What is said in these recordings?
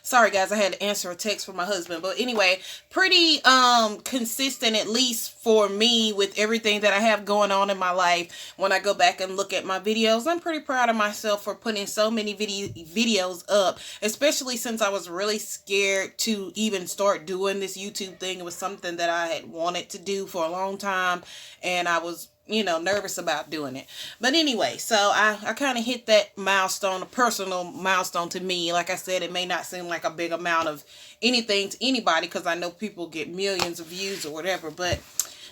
Sorry guys, I had to answer a text from my husband. But anyway, pretty consistent, at least for me, with everything that I have going on in my life. When I go back and look at my videos, I'm pretty proud of myself for putting so many videos up, especially since I was really scared to even start doing this YouTube thing. It was something that I had wanted to do for a long time, and I was, you know, nervous about doing it. But anyway, so I kind of hit that milestone, a personal milestone to me. Like I said, it may not seem like a big amount of anything to anybody, because I know people get millions of views or whatever, but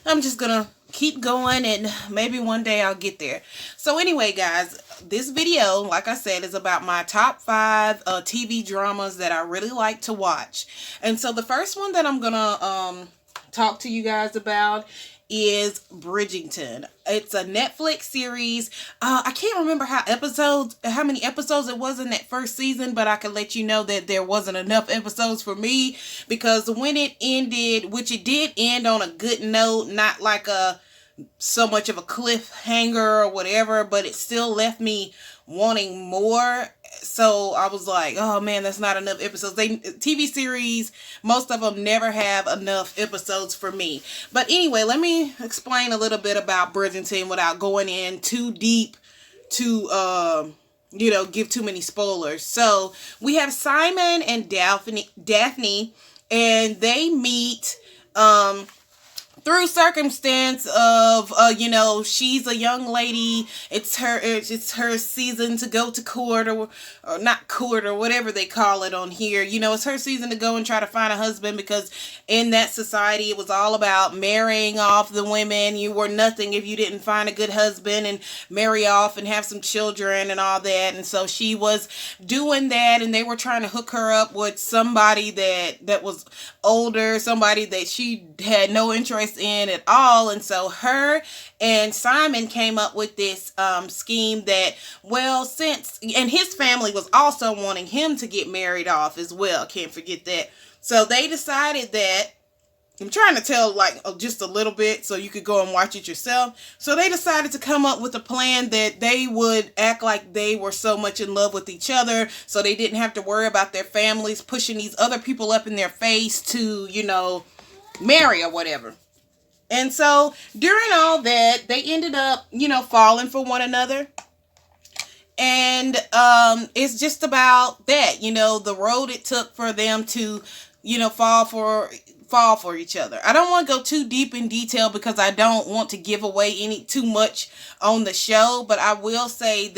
I'm just gonna keep going, and maybe one day I'll get there. So anyway guys, this video, like I said, is about my top 5 TV dramas that I really like to watch. And so the first one that I'm gonna talk to you guys about is Bridgerton. It's a Netflix series. I can't remember how many episodes it was in that first season, but I can let you know that there wasn't enough episodes for me, because when it ended, which it did end on a good note, not like so much of a cliffhanger or whatever, but it still left me wanting more. So I was like, oh man, that's not enough episodes. TV series, most of them never have enough episodes for me. But anyway, let me explain a little bit about Bridgerton without going in too deep to give too many spoilers. So we have Simon and Daphne, and they meet through circumstance of she's a young lady. It's her season to go to court, or not court, or whatever they call it on here. It's her season to go and try to find a husband, because in that society it was all about marrying off the women. You were nothing if you didn't find a good husband and marry off and have some children and all that. And so she was doing that, and they were trying to hook her up with somebody that was older, somebody that she had no interest in at all. And so her and Simon came up with this scheme that, and his family was also wanting him to get married off as well. Can't forget that. So they decided that, I'm trying to tell just a little bit so you could go and watch it yourself. So they decided to come up with a plan that they would act like they were so much in love with each other, so they didn't have to worry about their families pushing these other people up in their face to, marry or whatever. And so during all that, they ended up, falling for one another. And it's just about that, the road it took for them to, fall for each other. I don't want to go too deep in detail, because I don't want to give away too much on the show, but I will say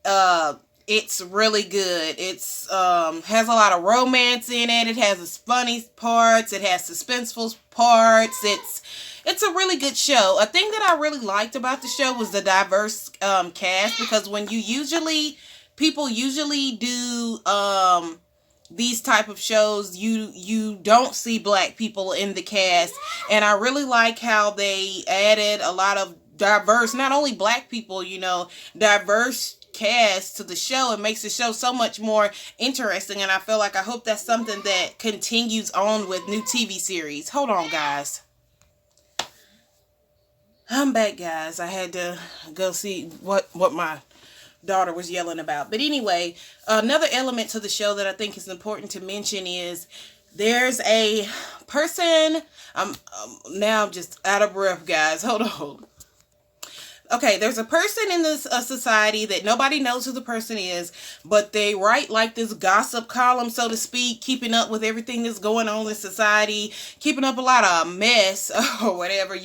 that it's really good. It's has a lot of romance in it. It has its funny parts. It has suspenseful parts. It's a really good show. A thing that I really liked about the show was the diverse cast, because when people usually do these type of shows, you don't see black people in the cast, and I really like how they added a lot of diverse, not only black people, diverse cast to the show. It makes the show so much more interesting, and I hope that's something that continues on with new TV series. Hold on guys, I'm back guys. I had to go see what my daughter was yelling about. But anyway, another element to the show that I think is important to mention is there's a person, now I'm just out of breath guys, hold on. Okay, there's a person in this society that nobody knows who the person is, but they write like this gossip column, so to speak, keeping up with everything that's going on in society, keeping up a lot of mess or whatever,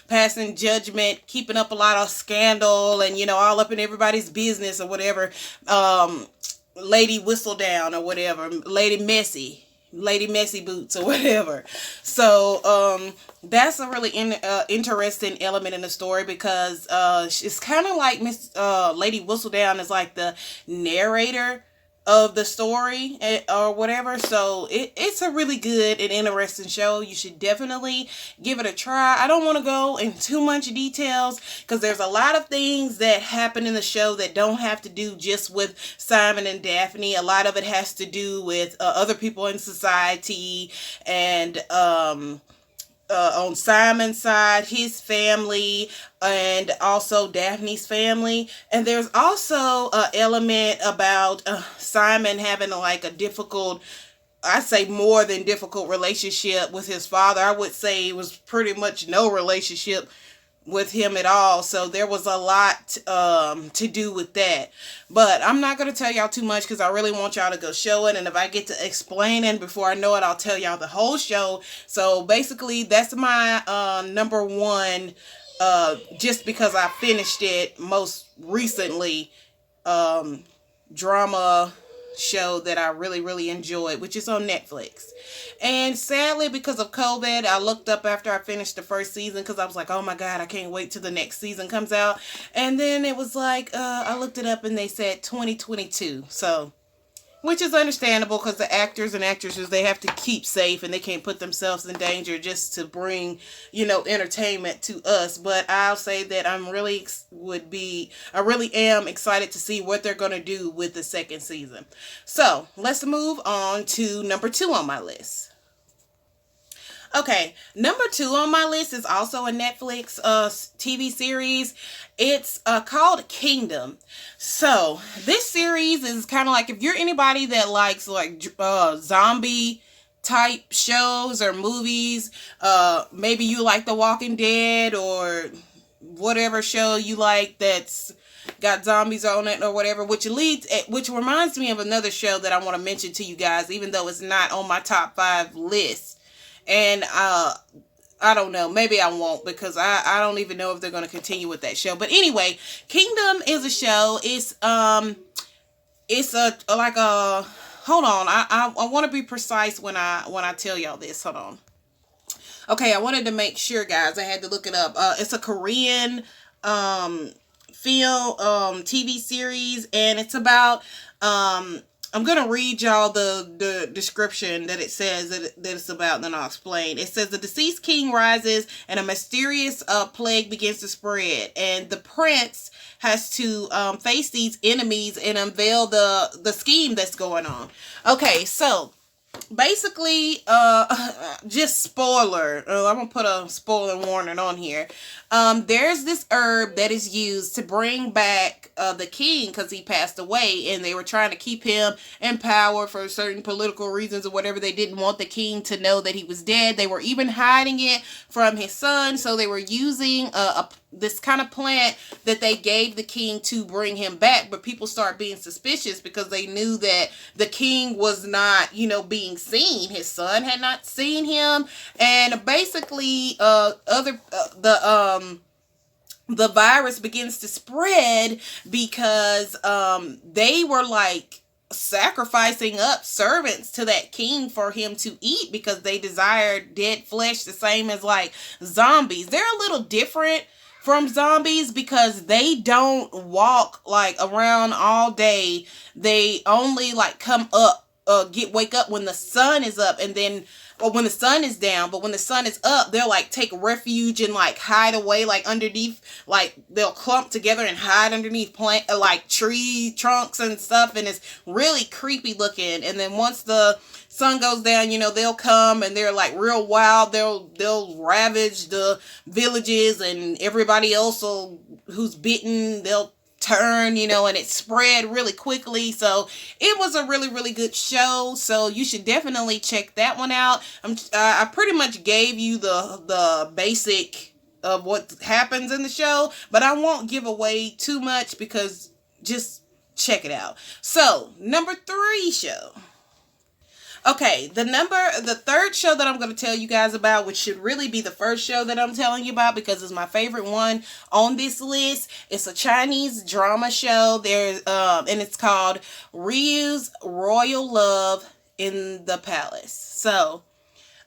passing judgment, keeping up a lot of scandal, and, all up in everybody's business or whatever. Lady Whistledown or whatever, Lady Messy Boots or whatever. So that's a really interesting element in the story, because it's kind of like Lady Whistledown is like the narrator of the story or whatever. So it's a really good and interesting show. You should definitely give it a try. I don't want to go in too much details, because there's a lot of things that happen in the show that don't have to do just with Simon and Daphne. A lot of it has to do with other people in society, and on Simon's side, his family, and also Daphne's family. And there's also an element about Simon having like a difficult, I say more than difficult relationship with his father. I would say it was pretty much no relationship with him at all. So there was a lot to do with that. But I'm not going to tell y'all too much because I really want y'all to go show it. And if I get to explain it before I know it, I'll tell y'all the whole show. So basically, that's my number one, just because I finished it most recently, drama show that I really, really enjoyed, which is on Netflix. And sadly, because of COVID, I looked up after I finished the first season because I was like, oh my God, I can't wait till the next season comes out. And then it was like, I looked it up and they said 2022. So, which is understandable because the actors and actresses, they have to keep safe and they can't put themselves in danger just to bring, entertainment to us. But I'll say that I really am excited to see what they're going to do with the second season. So let's move on to number 2 on my list. Okay, number 2 on my list is also a Netflix TV series. It's called Kingdom. So this series is kind of like, if you're anybody that likes like zombie type shows or movies, maybe you like The Walking Dead or whatever show you like that's got zombies on it or whatever, which reminds me of another show that I want to mention to you guys, even though it's not on my top 5 list. And I don't know, maybe I won't, because I don't even know if they're going to continue with that show. But anyway, Kingdom is a show. It's hold on, I want to be precise when I tell y'all this. Hold on. Okay, I wanted to make sure, guys. I had to look it up. It's a Korean film TV series, and it's about I'm going to read y'all the description that it says that it's about, and then I'll explain. It says, the deceased king rises and a mysterious plague begins to spread, and the prince has to face these enemies and unveil the scheme that's going on. Okay, so basically, just spoiler, I'm gonna put a spoiler warning on here. There's this herb that is used to bring back the king because he passed away, and they were trying to keep him in power for certain political reasons or whatever. They didn't want the king to know that he was dead. They were even hiding it from his son, so they were using this kind of plant that they gave the king to bring him back. But people start being suspicious because they knew that the king was not, being seen. His son had not seen him, and basically the virus begins to spread because they were like sacrificing up servants to that king for him to eat because they desired dead flesh, the same as like zombies. They're a little different from zombies because they don't walk like around all day. They only like come up, wake up when the sun is up, and then when the sun is down. But when the sun is up, they'll like take refuge and like hide away, like underneath, like they'll clump together and hide underneath like tree trunks and stuff, and it's really creepy looking. And then once the sun goes down, they'll come and they're like real wild. They'll ravage the villages, and everybody else who's bitten, they'll turn, and it spread really quickly. So it was a really, really good show. So you should definitely check that one out. I pretty much gave you the basic of what happens in the show, but I won't give away too much because just check it out. So number 3 show. Okay, the third show that I'm going to tell you guys about, which should really be the first show that I'm telling you about because it's my favorite one on this list. It's a Chinese drama show. And it's called Ryu's Royal Love in the Palace. So,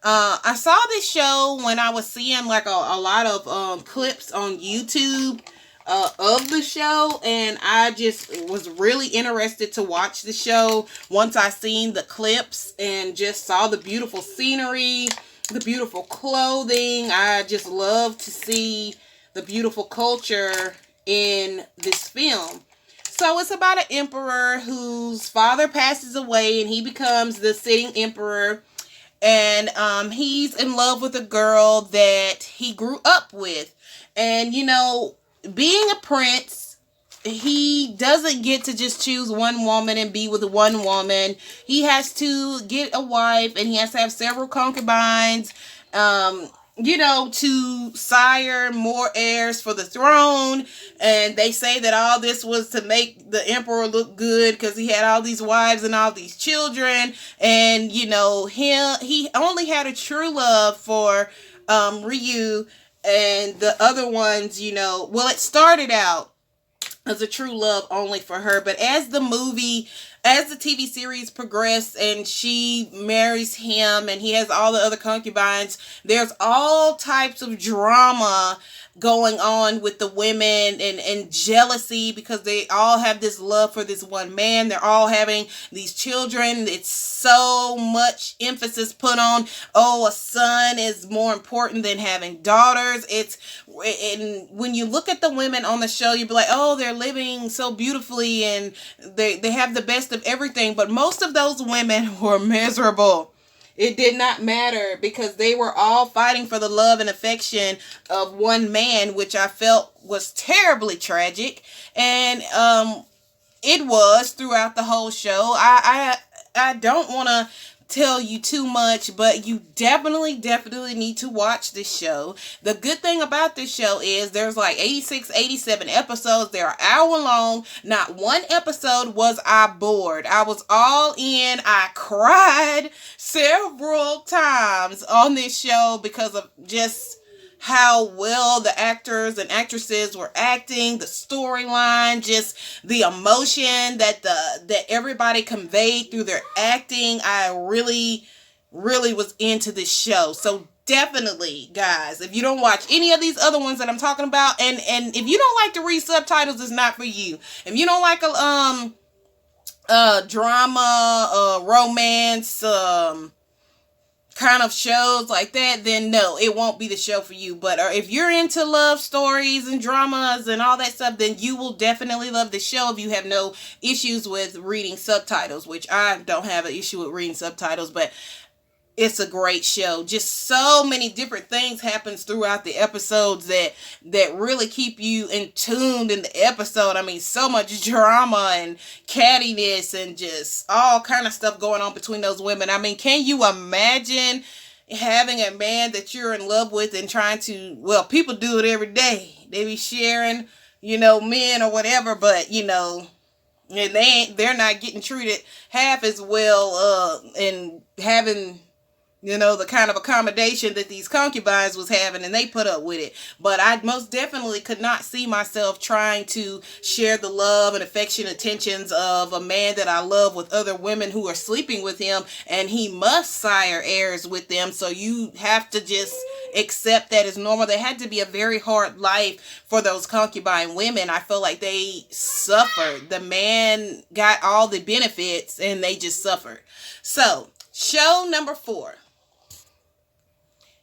I saw this show when I was seeing like a lot of clips on YouTube of the show, and I just was really interested to watch the show once I seen the clips and just saw the beautiful scenery, the beautiful clothing. I just love to see the beautiful culture in this film. So it's about an emperor whose father passes away and he becomes the sitting emperor. and he's in love with a girl that he grew up with. And being a prince, he doesn't get to just choose one woman and be with one woman. He has to get a wife, and he has to have several concubines, to sire more heirs for the throne. And they say that all this was to make the emperor look good because he had all these wives and all these children. And, he only had a true love for Ryu, and the other ones, it started out as a true love only for her. But as the TV series progressed and she marries him and he has all the other concubines, there's all types of drama going on with the women, and jealousy, because they all have this love for this one man. They're all having these children. It's so much emphasis put on, a son is more important than having daughters. And when you look at the women on the show, you'll be like, they're living so beautifully and they have the best of everything. But most of those women were miserable. It did not matter, because they were all fighting for the love and affection of one man, which I felt was terribly tragic. And it was throughout the whole show. I don't want to tell you too much, but you definitely need to watch this show. The good thing about this show is there's like 86, 87 episodes. They're an hour long. Not one episode was I bored. I was all in. I cried several times on this show because of just how well the actors and actresses were acting, the storyline, just the emotion that everybody conveyed through their acting. I really was into this show. So definitely, guys, if you don't watch any of these other ones that I'm talking about, and if you don't like to read subtitles, it's not for you. If you don't like a drama, romance, kind of shows like that, then no, it won't be the show for you. But if you're into love stories and dramas and all that stuff, then you will definitely love the show if you have no issues with reading subtitles, which I don't have an issue with reading subtitles. But it's a great show. Just so many different things happens throughout the episodes that really keep you in tuned in the episode. I mean, so much drama and cattiness and just all kind of stuff going on between those women. I mean, can you imagine having a man that you're in love with and trying to, well, people do it every day. They be sharing, men or whatever, but, and they're not getting treated half as well, and having, the kind of accommodation that these concubines was having, and they put up with it. But I most definitely could not see myself trying to share the love and affection attentions of a man that I love with other women who are sleeping with him, and he must sire heirs with them. So you have to just accept that as normal. They had to be a very hard life for those concubine women. I feel like they suffered. The man got all the benefits and they just suffered. So, show number 4.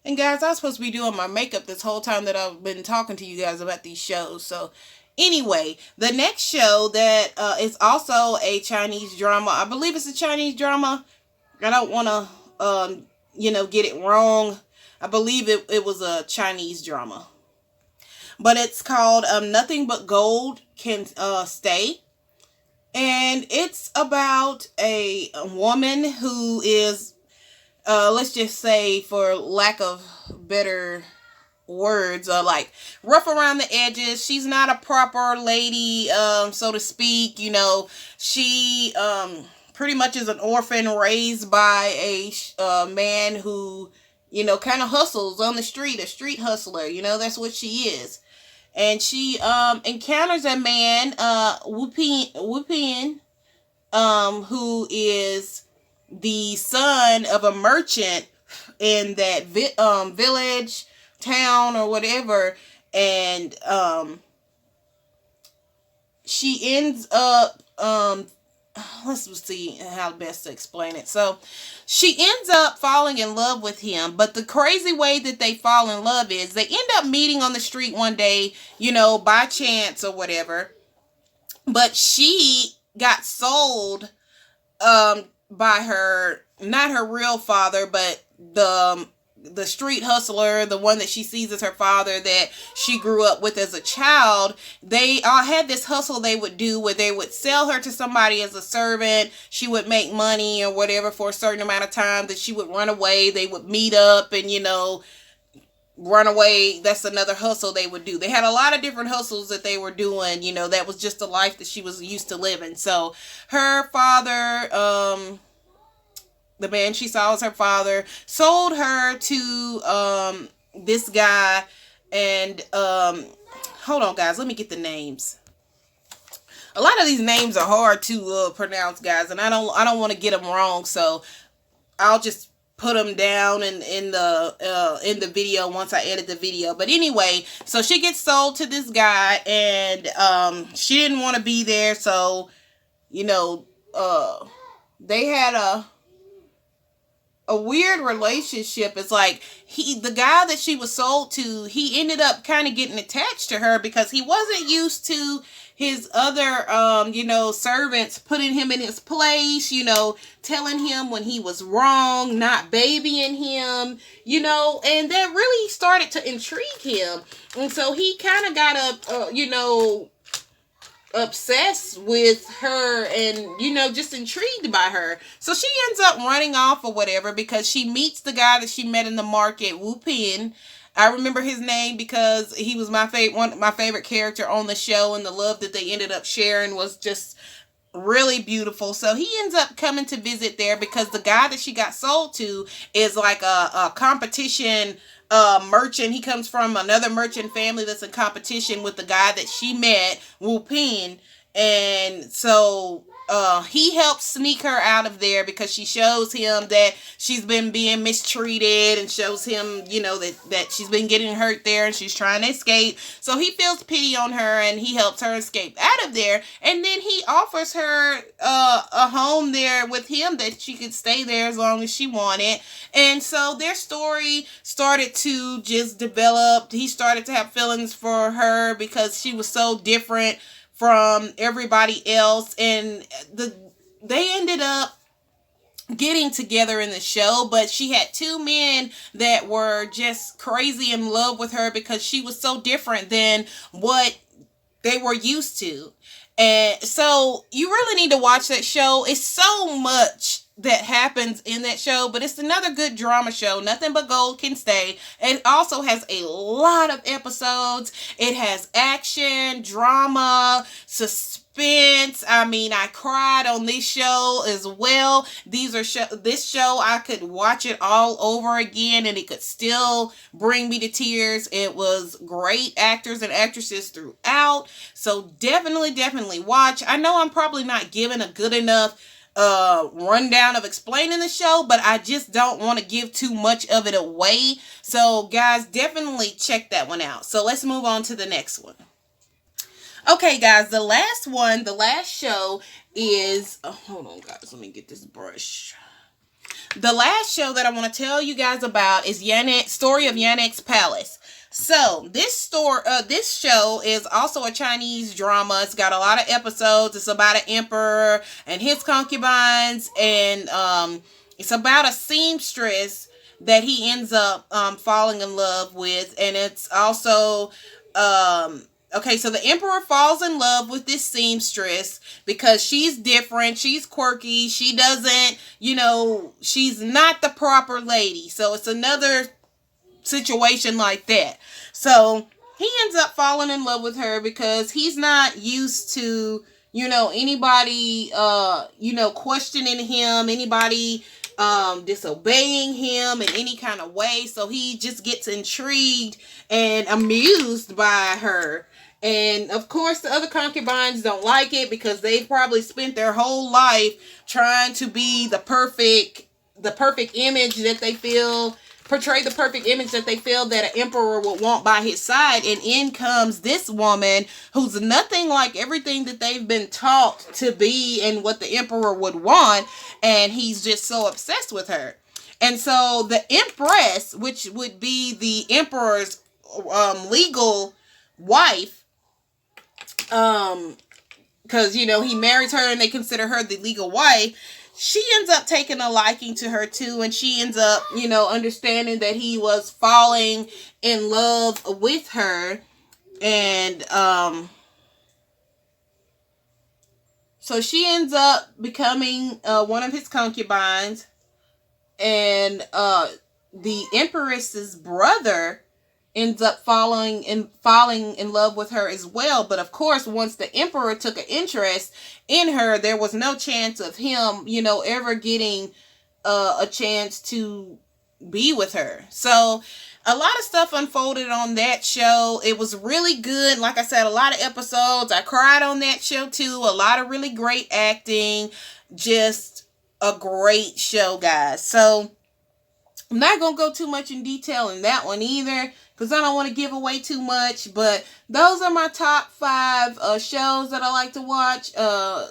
And guys, I was supposed to be doing my makeup this whole time that I've been talking to you guys about these shows. So anyway, the next show that is also a Chinese drama. I believe it's a Chinese drama. I don't want to, get it wrong. I believe it was a Chinese drama. But it's called Nothing But Gold Can Stay. And it's about a woman who is, let's just say, for lack of better words, like rough around the edges. She's not a proper lady, so to speak. She pretty much is an orphan raised by a man who, kind of hustles on the street, a street hustler. That's what she is. And she encounters a man, Wu Pin, who is the son of a merchant in that village, town, or whatever. And she ends up, let's see how best to explain it. So she ends up falling in love with him. But the crazy way that they fall in love is they end up meeting on the street one day, by chance or whatever. But she got sold by not her real father, but the street hustler, the one that she sees as her father that she grew up with as a child, they all had this hustle they would do where they would sell her to somebody as a servant. She would make money or whatever for a certain amount of time, that she would run away. They would meet up and, run away. That's another hustle they would do. They had a lot of different hustles that they were doing. That was just the life that she was used to living. So her father, the man she saw as her father, sold her to this guy. And hold on, guys, let me get the names. A lot of these names are hard to pronounce, guys, and I don't want to get them wrong, so I'll just put them down in the video once I edit the video. But anyway, so she gets sold to this guy, and she didn't want to be there, so they had a weird relationship. It's like the guy that she was sold to, he ended up kind of getting attached to her because he wasn't used to his other servants putting him in his place, telling him when he was wrong, not babying him, and that really started to intrigue him. And so he kind of got obsessed with her and just intrigued by her. So she ends up running off or whatever because she meets the guy that she met in the market, Wu Pin. I remember his name because he was my favorite character on the show, and the love that they ended up sharing was just really beautiful. So he ends up coming to visit there because the guy that she got sold to is like a competition merchant. He comes from another merchant family that's in competition with the guy that she met, Wu Pin. And so he helps sneak her out of there because she shows him that she's been being mistreated, and shows him, that she's been getting hurt there and she's trying to escape. So he feels pity on her and he helps her escape out of there. And then he offers her a home there with him, that she could stay there as long as she wanted. And so their story started to just develop. He started to have feelings for her because she was so different from everybody else, and they ended up getting together in the show. But she had two men that were just crazy in love with her because she was so different than what they were used to. And so you really need to watch that show. It's so much that happens in that show, but it's another good drama show. Nothing But Gold Can Stay. It also has a lot of episodes. It has action, drama, suspense. I mean, I cried on this show as well. This show, I could watch it all over again and it could still bring me to tears. It was great actors and actresses throughout. So definitely watch. I know I'm probably not giving a good enough rundown of explaining the show, but I just don't want to give too much of it away. So guys, definitely check that one out. So let's move on to the next one. Okay guys, the last show is, hold on guys, let me get this brush. The last show that I want to tell you guys about is Story of Yannick's Palace. So this show is also a Chinese drama. It's got a lot of episodes. It's about an emperor and his concubines, and it's about a seamstress that he ends up falling in love with. And it's also okay, so the emperor falls in love with this seamstress because she's different, she's quirky, she doesn't, she's not the proper lady. So it's another situation like that. So he ends up falling in love with her because he's not used to, anybody, questioning him, anybody disobeying him in any kind of way. So he just gets intrigued and amused by her. And of course the other concubines don't like it because they probably spent their whole life trying to be the perfect image that they feel, portray the perfect image that they feel that an emperor would want by his side. And in comes this woman who's nothing like everything that they've been taught to be and what the emperor would want. And he's just so obsessed with her. And so the empress, which would be the emperor's legal wife, because he marries her and they consider her the legal wife. she ends up taking a liking to her too, and she ends up, you know, understanding that he was falling in love with her. And so she ends up becoming one of his concubines, and the Empress's brother ends up falling in love with her as well. But of course, once the Emperor took an interest in her, there was no chance of him, you know, ever getting a chance to be with her. So a lot of stuff unfolded on that show. It was really good. Like I said, a lot of episodes. I cried on that show too. A lot of really great acting. Just a great show, guys. So I'm not going to go too much in detail in that one either, because I don't want to give away too much. But those are my top 5 shows that I like to watch.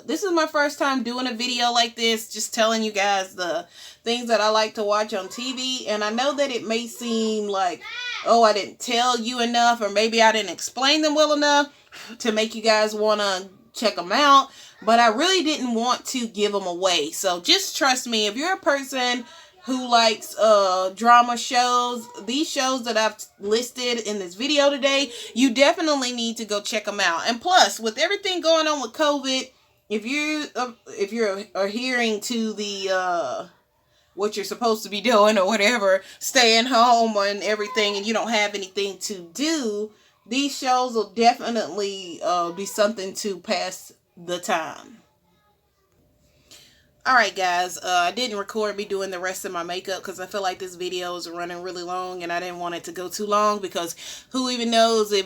This is my first time doing a video like this, just telling you guys the things that I like to watch on TV. And I know that it may seem like, oh, I didn't tell you enough, or maybe I didn't explain them well enough to make you guys want to check them out. But I really didn't want to give them away. So just trust me, if you're a person who likes drama shows, these shows that I've listed in this video today, you definitely need to go check them out. And plus, with everything going on with COVID, if you're adhering to the what you're supposed to be doing or whatever, staying home and everything, and you don't have anything to do, these shows will definitely be something to pass the time. Alright guys, I didn't record me doing the rest of my makeup because I feel like this video is running really long, and I didn't want it to go too long because who even knows if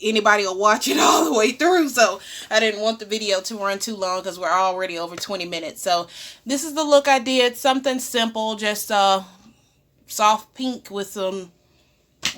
anybody will watch it all the way through. So I didn't want the video to run too long because we're already over 20 minutes. So this is the look I did. Something simple, just soft pink with some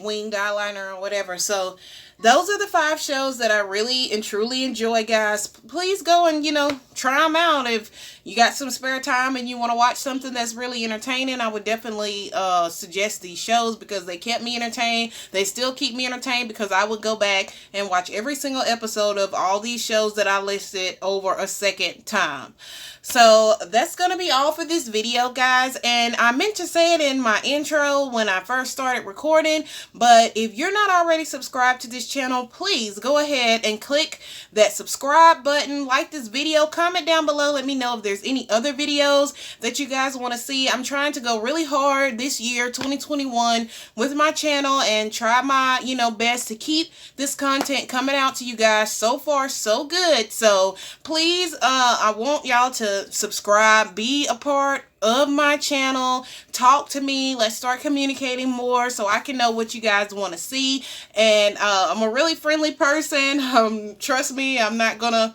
winged eyeliner or whatever. So those are the 5 shows that I really and truly enjoy, guys. Please go and, you know, try them out. If you got some spare time and you want to watch something that's really entertaining, I would definitely suggest these shows because they kept me entertained. They still keep me entertained because I would go back and watch every single episode of all these shows that I listed over a second time. So that's going to be all for this video, guys. And I meant to say it in my intro when I first started recording, but if you're not already subscribed to this channel, please go ahead and click that subscribe button, like this video, comment down below, let me know if there's any other videos that you guys want to see. I'm trying to go really hard this year, 2021, with my channel and try my, you know, best to keep this content coming out to you guys. So far, so good. So please, I want y'all to subscribe, be a part of my channel, talk to me, let's start communicating more so I can know what you guys want to see. And I'm a really friendly person. Trust me, I'm not gonna,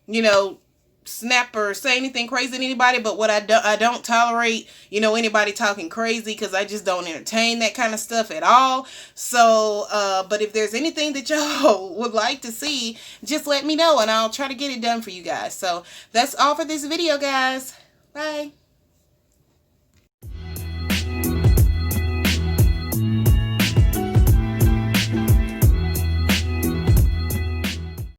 you know, snap or say anything crazy to anybody, but what I don't tolerate, you know, anybody talking crazy, because I just don't entertain that kind of stuff at all. So but if there's anything that y'all would like to see, just let me know and I'll try to get it done for you guys. So that's all for this video, guys. Bye.